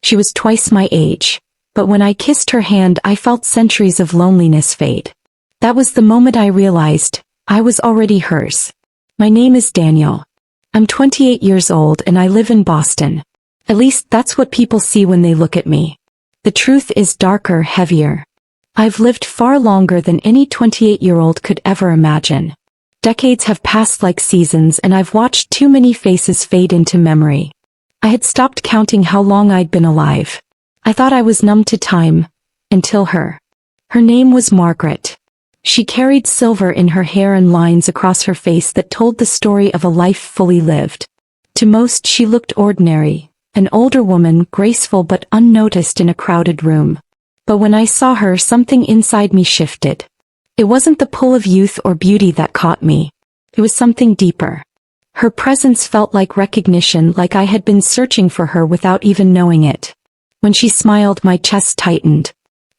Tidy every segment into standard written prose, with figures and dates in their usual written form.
She was twice my age, but when I kissed her hand I felt centuries of loneliness fade. That was the moment I realized I was already hers. My name is Daniel. I'm 28 years old and I live in Boston. At least that's what people see when they look at me. The truth is darker, heavier. I've lived far longer than any 28-year-old could ever imagine. Decades have passed like seasons and I've watched too many faces fade into memory. I had stopped counting how long I'd been alive. I thought I was numb to time, until her. Her name was Margaret. She carried silver in her hair and lines across her face that told the story of a life fully lived. To most she looked ordinary, an older woman, graceful but unnoticed in a crowded room. But when I saw her, something inside me shifted. It wasn't the pull of youth or beauty that caught me. It was something deeper. Her presence felt like recognition, like I had been searching for her without even knowing it. When she smiled, my chest tightened.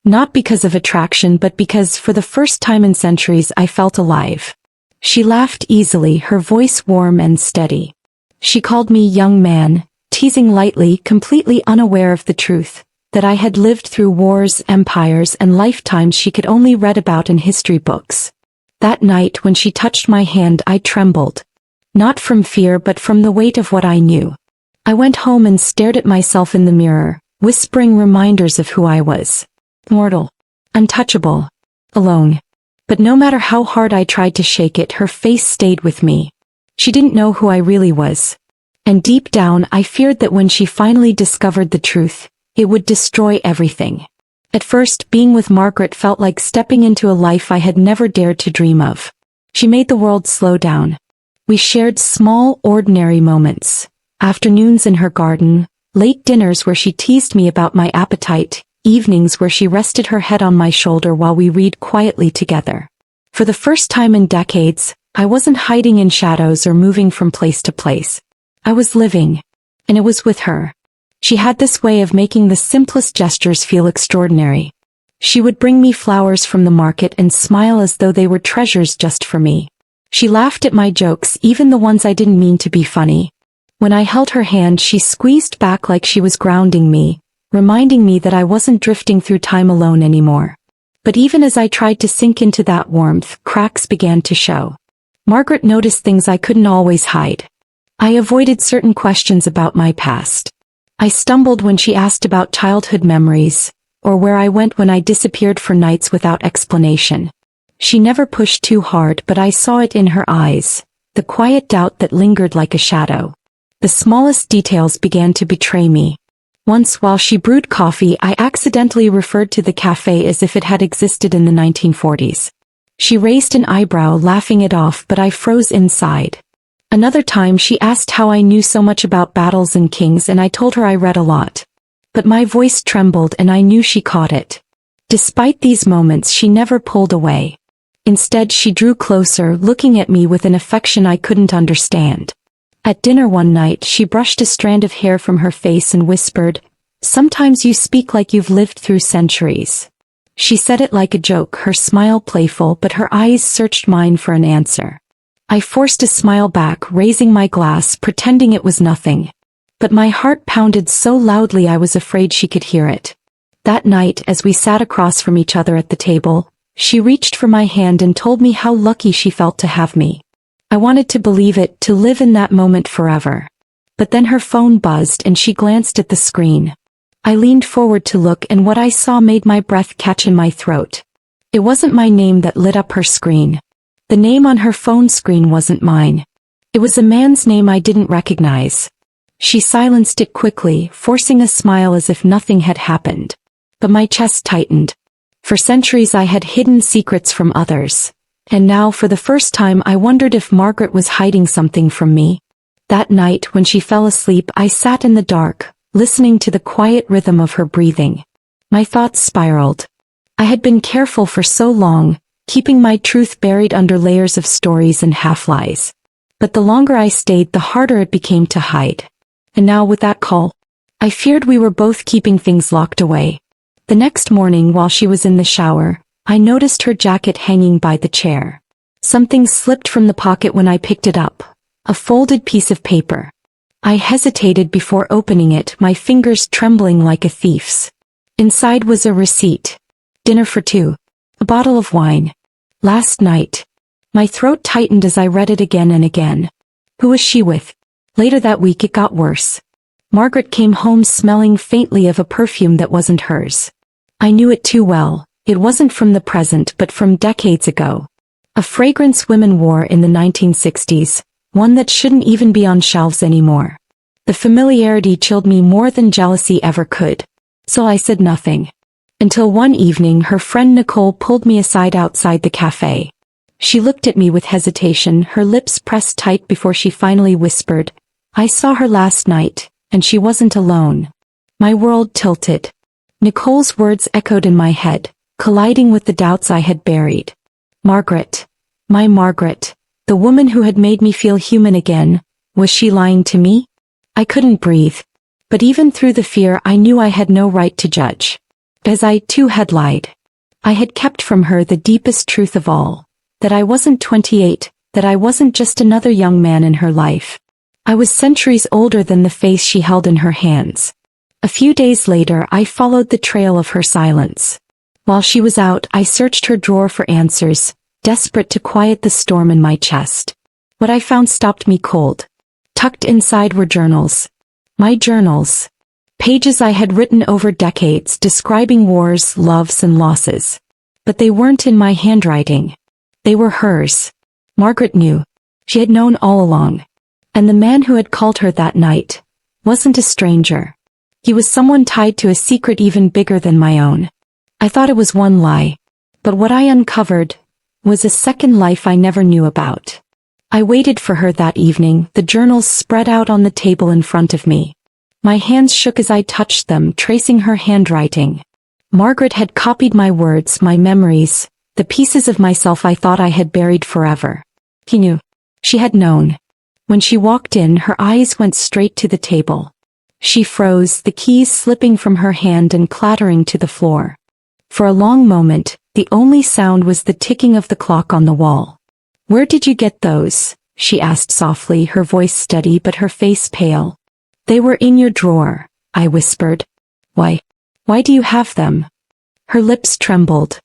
Not because of attraction, but because for the first time in centuries I felt alive. She laughed easily, her voice warm and steady. She called me young man, teasing lightly, completely unaware of the truth, that I had lived through wars, empires, and lifetimes she could only read about in history books. That night when she touched my hand I trembled. Not from fear but from the weight of what I knew. I went home and stared at myself in the mirror, whispering reminders of who I was. Immortal. Untouchable. Alone. But no matter how hard I tried to shake it, her face stayed with me. She didn't know who I really was. And deep down I feared that when she finally discovered the truth, it would destroy everything. At first, being with Margaret felt like stepping into a life I had never dared to dream of. She made the world slow down. We shared small, ordinary moments. Afternoons in her garden, late dinners where she teased me about my appetite, evenings where she rested her head on my shoulder while we read quietly together. For the first time in decades, I wasn't hiding in shadows or moving from place to place. I was living. And it was with her. She had this way of making the simplest gestures feel extraordinary. She would bring me flowers from the market and smile as though they were treasures just for me. She laughed at my jokes, even the ones I didn't mean to be funny. When I held her hand, she squeezed back like she was grounding me, reminding me that I wasn't drifting through time alone anymore. But even as I tried to sink into that warmth, cracks began to show. Margaret noticed things I couldn't always hide. I avoided certain questions about my past. I stumbled when she asked about childhood memories, or where I went when I disappeared for nights without explanation. She never pushed too hard, but I saw it in her eyes, the quiet doubt that lingered like a shadow. The smallest details began to betray me. Once while she brewed coffee, I accidentally referred to the cafe as if it had existed in the 1940s. She raised an eyebrow, laughing it off, but I froze inside. Another time she asked how I knew so much about battles and kings, and I told her I read a lot. But my voice trembled and I knew she caught it. Despite these moments, she never pulled away. Instead, she drew closer, looking at me with an affection I couldn't understand. At dinner one night, she brushed a strand of hair from her face and whispered, "Sometimes you speak like you've lived through centuries." She said it like a joke, her smile playful, but her eyes searched mine for an answer. I forced a smile back, raising my glass, pretending it was nothing. But my heart pounded so loudly I was afraid she could hear it. That night, as we sat across from each other at the table, she reached for my hand and told me how lucky she felt to have me. I wanted to believe it, to live in that moment forever. But then her phone buzzed and she glanced at the screen. I leaned forward to look, and what I saw made my breath catch in my throat. It wasn't my name that lit up her screen. The name on her phone screen wasn't mine. It was a man's name I didn't recognize. She silenced it quickly, forcing a smile as if nothing had happened. But my chest tightened. For centuries I had hidden secrets from others. And now, for the first time, I wondered if Margaret was hiding something from me. That night, when she fell asleep, I sat in the dark, listening to the quiet rhythm of her breathing. My thoughts spiraled. I had been careful for so long, keeping my truth buried under layers of stories and half-lies. But the longer I stayed, the harder it became to hide. And now with that call, I feared we were both keeping things locked away. The next morning, while she was in the shower, I noticed her jacket hanging by the chair. Something slipped from the pocket when I picked it up. A folded piece of paper. I hesitated before opening it, my fingers trembling like a thief's. Inside was a receipt. Dinner for two. A bottle of wine. Last night. My throat tightened as I read it again and again. Who was she with? Later that week it got worse. Margaret came home smelling faintly of a perfume that wasn't hers. I knew it too well. It wasn't from the present but from decades ago. A fragrance women wore in the 1960s, one that shouldn't even be on shelves anymore. The familiarity chilled me more than jealousy ever could. So I said nothing. Until one evening her friend Nicole pulled me aside outside the cafe. She looked at me with hesitation, her lips pressed tight before she finally whispered, "I saw her last night, and she wasn't alone." My world tilted. Nicole's words echoed in my head, colliding with the doubts I had buried. Margaret. My Margaret. The woman who had made me feel human again. Was she lying to me? I couldn't breathe. But even through the fear I knew I had no right to judge. As I too had lied. I had kept from her the deepest truth of all. That I wasn't 28, that I wasn't just another young man in her life. I was centuries older than the face she held in her hands. A few days later I followed the trail of her silence. While she was out I searched her drawer for answers, desperate to quiet the storm in my chest. What I found stopped me cold. Tucked inside were journals. My journals. Pages I had written over decades describing wars, loves and losses. But they weren't in my handwriting. They were hers. Margaret knew. She had known all along. And the man who had called her that night wasn't a stranger. He was someone tied to a secret even bigger than my own. I thought it was one lie. But what I uncovered was a second life I never knew about. I waited for her that evening, the journals spread out on the table in front of me. My hands shook as I touched them, tracing her handwriting. Margaret had copied my words, my memories, the pieces of myself I thought I had buried forever. He knew. She had known. When she walked in, her eyes went straight to the table. She froze, the keys slipping from her hand and clattering to the floor. For a long moment, the only sound was the ticking of the clock on the wall. "Where did you get those?" she asked softly, her voice steady but her face pale. "They were in your drawer," I whispered. Why do you have them?" Her lips trembled.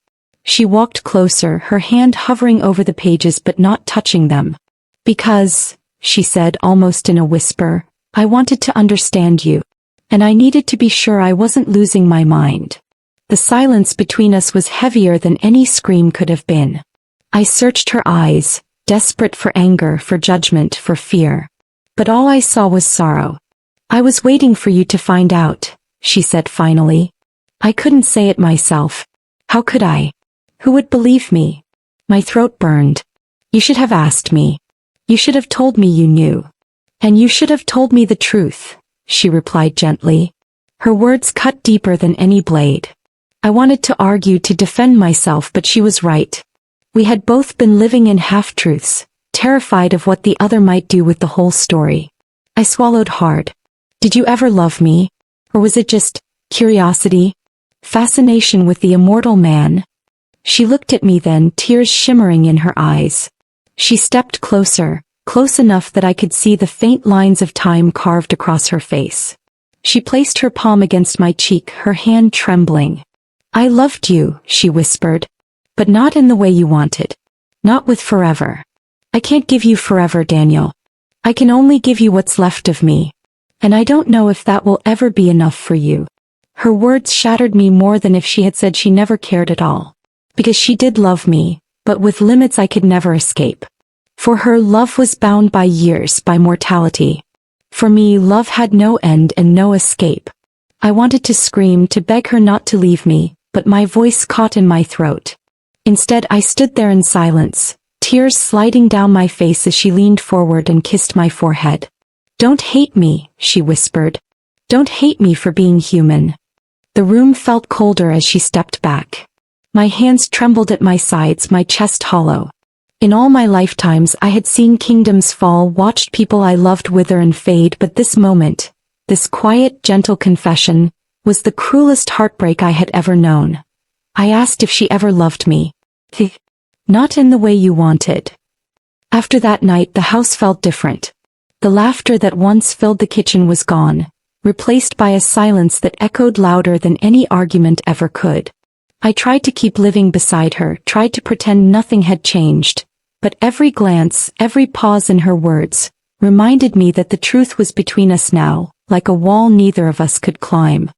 She walked closer, her hand hovering over the pages but not touching them. "Because," she said almost in a whisper, "I wanted to understand you. And I needed to be sure I wasn't losing my mind." The silence between us was heavier than any scream could have been. I searched her eyes, desperate for anger, for judgment, for fear. But all I saw was sorrow. "I was waiting for you to find out," she said finally. "I couldn't say it myself. How could I? Who would believe me?" My throat burned. "You should have asked me. You should have told me you knew. And you should have told me the truth," she replied gently. Her words cut deeper than any blade. I wanted to argue, to defend myself, but she was right. We had both been living in half-truths, terrified of what the other might do with the whole story. I swallowed hard. "Did you ever love me? Or was it just curiosity? Fascination with the immortal man?" She looked at me then, tears shimmering in her eyes. She stepped closer, close enough that I could see the faint lines of time carved across her face. She placed her palm against my cheek, her hand trembling. "I loved you," she whispered. "But not in the way you wanted. Not with forever. I can't give you forever, Daniel. I can only give you what's left of me. And I don't know if that will ever be enough for you." Her words shattered me more than if she had said she never cared at all. Because she did love me, but with limits I could never escape. For her, love was bound by years, by mortality. For me, love had no end and no escape. I wanted to scream, to beg her not to leave me, but my voice caught in my throat. Instead, I stood there in silence, tears sliding down my face as she leaned forward and kissed my forehead. "Don't hate me," she whispered. "Don't hate me for being human." The room felt colder as she stepped back. My hands trembled at my sides, my chest hollow. In all my lifetimes I had seen kingdoms fall, watched people I loved wither and fade, but this moment, this quiet, gentle confession, was the cruelest heartbreak I had ever known. I asked if she ever loved me. "Not in the way you wanted." After that night the house felt different. The laughter that once filled the kitchen was gone, replaced by a silence that echoed louder than any argument ever could. I tried to keep living beside her, tried to pretend nothing had changed, but every glance, every pause in her words, reminded me that the truth was between us now, like a wall neither of us could climb.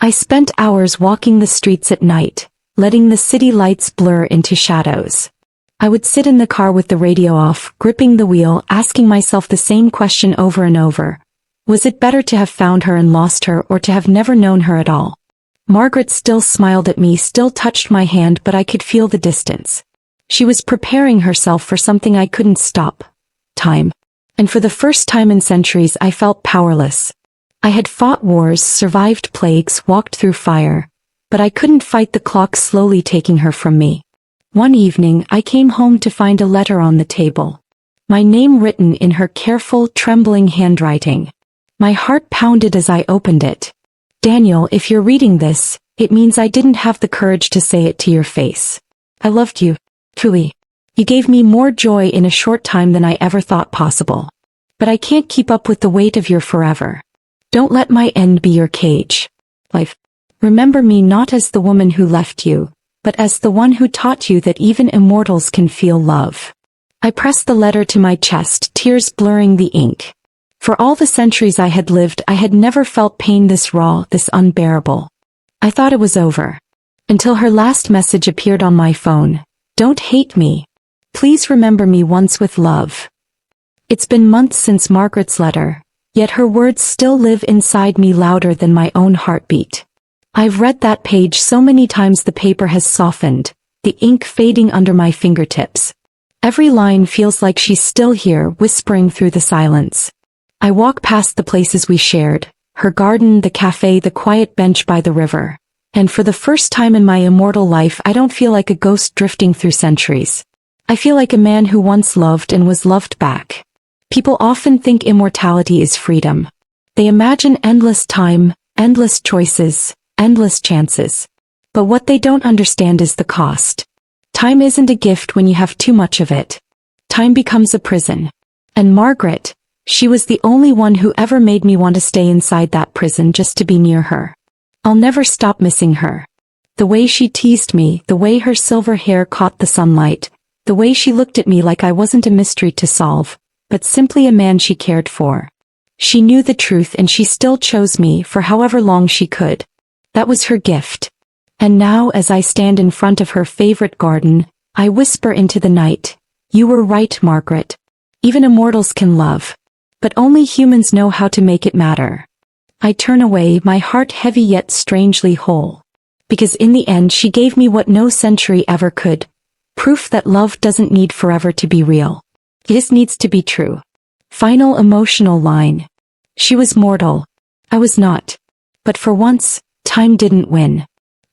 I spent hours walking the streets at night, letting the city lights blur into shadows. I would sit in the car with the radio off, gripping the wheel, asking myself the same question over and over. Was it better to have found her and lost her, or to have never known her at all? Margaret still smiled at me, still touched my hand, but I could feel the distance. She was preparing herself for something I couldn't stop. Time. And for the first time in centuries I felt powerless. I had fought wars, survived plagues, walked through fire, but I couldn't fight the clock slowly taking her from me. One evening I came home to find a letter on the table. My name written in her careful, trembling handwriting. My heart pounded as I opened it. Daniel, if you're reading this, it means I didn't have the courage to say it to your face. I loved you, truly. You gave me more joy in a short time than I ever thought possible. But I can't keep up with the weight of your forever. Don't let my end be your cage. Life. Remember me not as the woman who left you, but as the one who taught you that even immortals can feel love. I pressed the letter to my chest, tears blurring the ink. For all the centuries I had lived, I had never felt pain this raw, this unbearable. I thought it was over. Until her last message appeared on my phone. Don't hate me. Please remember me once with love. It's been months since Margaret's letter, yet her words still live inside me louder than my own heartbeat. I've read that page so many times the paper has softened, the ink fading under my fingertips. Every line feels like she's still here, whispering through the silence. I walk past the places we shared, her garden, the cafe, the quiet bench by the river, and for the first time in my immortal life I don't feel like a ghost drifting through centuries. I feel like a man who once loved and was loved back. People often think immortality is freedom. They imagine endless time, endless choices, endless chances. But what they don't understand is the cost. Time isn't a gift when you have too much of it. Time becomes a prison. And Margaret, she was the only one who ever made me want to stay inside that prison just to be near her. I'll never stop missing her. The way she teased me, the way her silver hair caught the sunlight, the way she looked at me like I wasn't a mystery to solve, but simply a man she cared for. She knew the truth and she still chose me for however long she could. That was her gift. And now as I stand in front of her favorite garden, I whisper into the night, you were right, Margaret. Even immortals can love. But only humans know how to make it matter. I turn away, my heart heavy yet strangely whole. Because in the end she gave me what no century ever could. Proof that love doesn't need forever to be real. It just needs to be true. Final emotional line. She was mortal. I was not. But for once, time didn't win.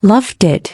Love did.